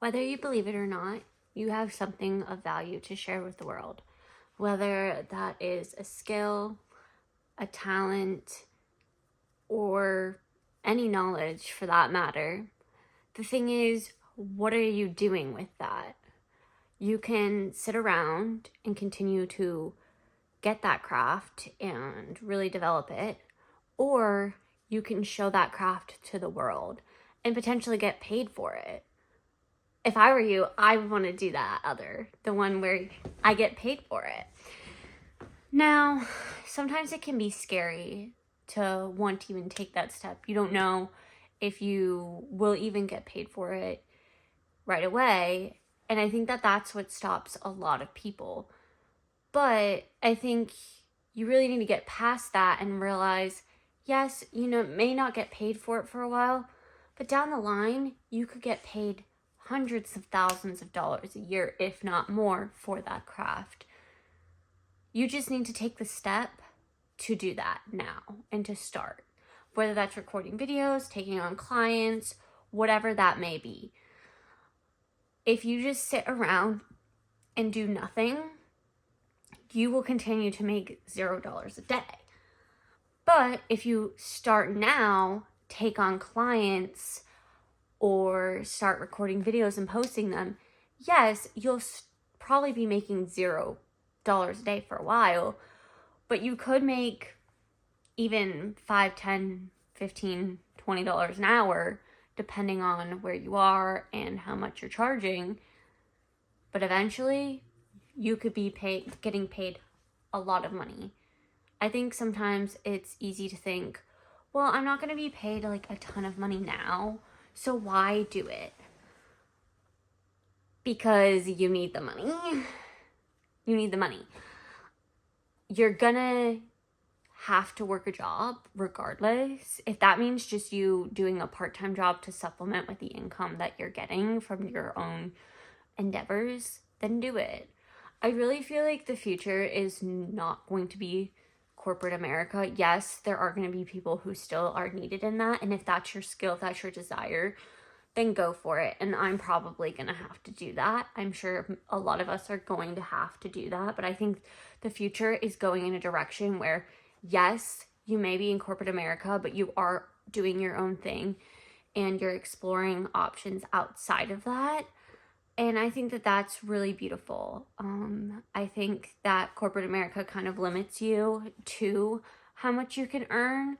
Whether you believe it or not, you have something of value to share with the world. Whether that is a skill, a talent, or any knowledge for that matter. The thing is, what are you doing with that? You can sit around and continue to get that craft and really develop it, or you can show that craft to the world and potentially get paid for it. If I were you, I would want to do the one where I get paid for it. Now, sometimes it can be scary to want to even take that step. You don't know if you will even get paid for it right away. And I think that that's what stops a lot of people. But I think you really need to get past that and realize, yes, may not get paid for it for a while, but down the line, you could get paid hundreds of thousands of dollars a year, if not more, for that craft. You just need to take the step to do that now and to start. Whether that's recording videos, taking on clients, whatever that may be. If you just sit around and do nothing, you will continue to make $0 a day. But if you start now, take on clients, or start recording videos and posting them, yes, you'll probably be making $0 a day for a while, but you could make even $5, $10, $15, $20 an hour, depending on where you are and how much you're charging. But eventually, you could be getting paid a lot of money. I think sometimes it's easy to think, well, I'm not going to be paid like a ton of money now, so why do it? Because you need the money. You need the money. You're gonna have to work a job regardless. If that means just you doing a part-time job to supplement with the income that you're getting from your own endeavors, then do it. I really feel like the future is not going to be corporate America. Yes, there are going to be people who still are needed in that. And if that's your skill, if that's your desire, then go for it. And I'm probably going to have to do that. I'm sure a lot of us are going to have to do that. But I think the future is going in a direction where, yes, you may be in corporate America, but you are doing your own thing and you're exploring options outside of that. And I think that that's really beautiful. I think that corporate America kind of limits you to how much you can earn.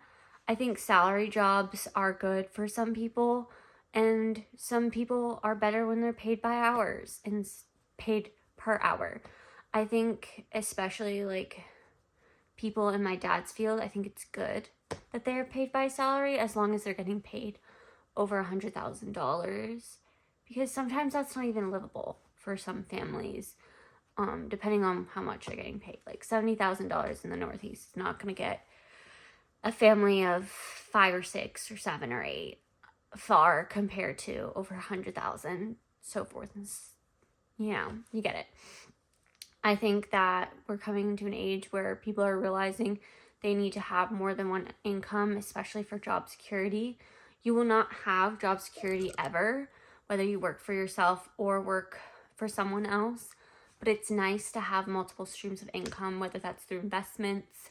I think salary jobs are good for some people, and some people are better when they're paid by hours and paid per hour. I think especially like people in my dad's field, I think it's good that they are paid by salary as long as they're getting paid over $100,000. Because sometimes that's not even livable for some families, depending on how much they're getting paid. Like $70,000 in the Northeast is not going to get a family of 5 or 6 or 7 or 8 far compared to over 100,000, so forth. And, you get it. I think that we're coming into an age where people are realizing they need to have more than one income, especially for job security. You will not have job security ever, whether you work for yourself or work for someone else. But it's nice to have multiple streams of income, whether that's through investments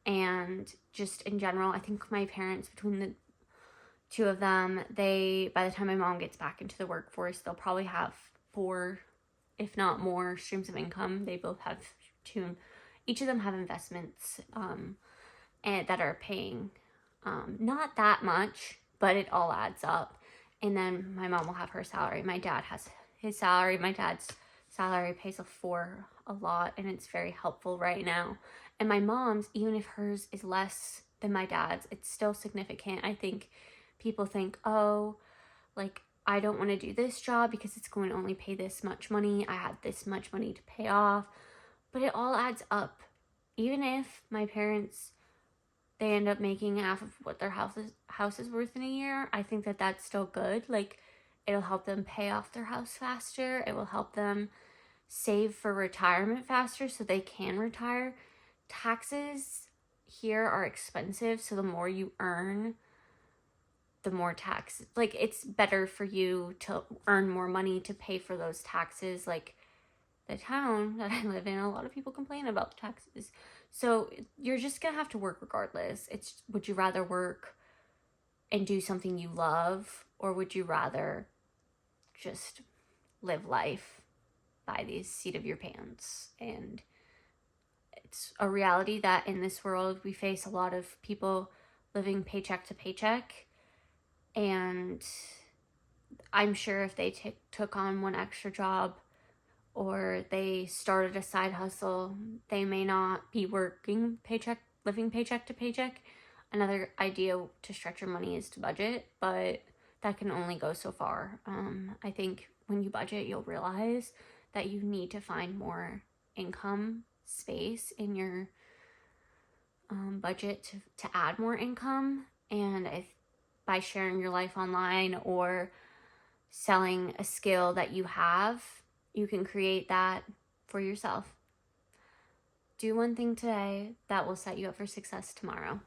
and just in general. I think my parents, between the two of them, by the time my mom gets back into the workforce, they'll probably have 4, if not more, streams of income. They both have 2. Each of them have investments and that are paying not that much, but it all adds up. And then my mom will have her salary. My dad has his salary. My dad's salary pays for a lot, and it's very helpful right now. And my mom's, even if hers is less than my dad's, it's still significant. I think people think, oh, like, I don't want to do this job because it's going to only pay this much money. I had this much money to pay off. But it all adds up. Even if my parents, they end up making half of what their house is worth in a year, I think that that's still good. Like, it'll help them pay off their house faster. It will help them save for retirement faster so they can retire. Taxes here are expensive, so the more you earn, the more tax, like, it's better for you to earn more money to pay for those taxes. Like, the town that I live in, a lot of people complain about the taxes. So you're just gonna have to work regardless. It's, would you rather work and do something you love, or would you rather just live life by the seat of your pants? And it's a reality that in this world we face a lot of people living paycheck to paycheck, and I'm sure if they took on one extra job or they started a side hustle, they may not be working living paycheck to paycheck. Another idea to stretch your money is to budget, but that can only go so far. I think when you budget, you'll realize that you need to find more income space in your budget to add more income. And by sharing your life online or selling a skill that you have, you can create that for yourself. Do one thing today that will set you up for success tomorrow.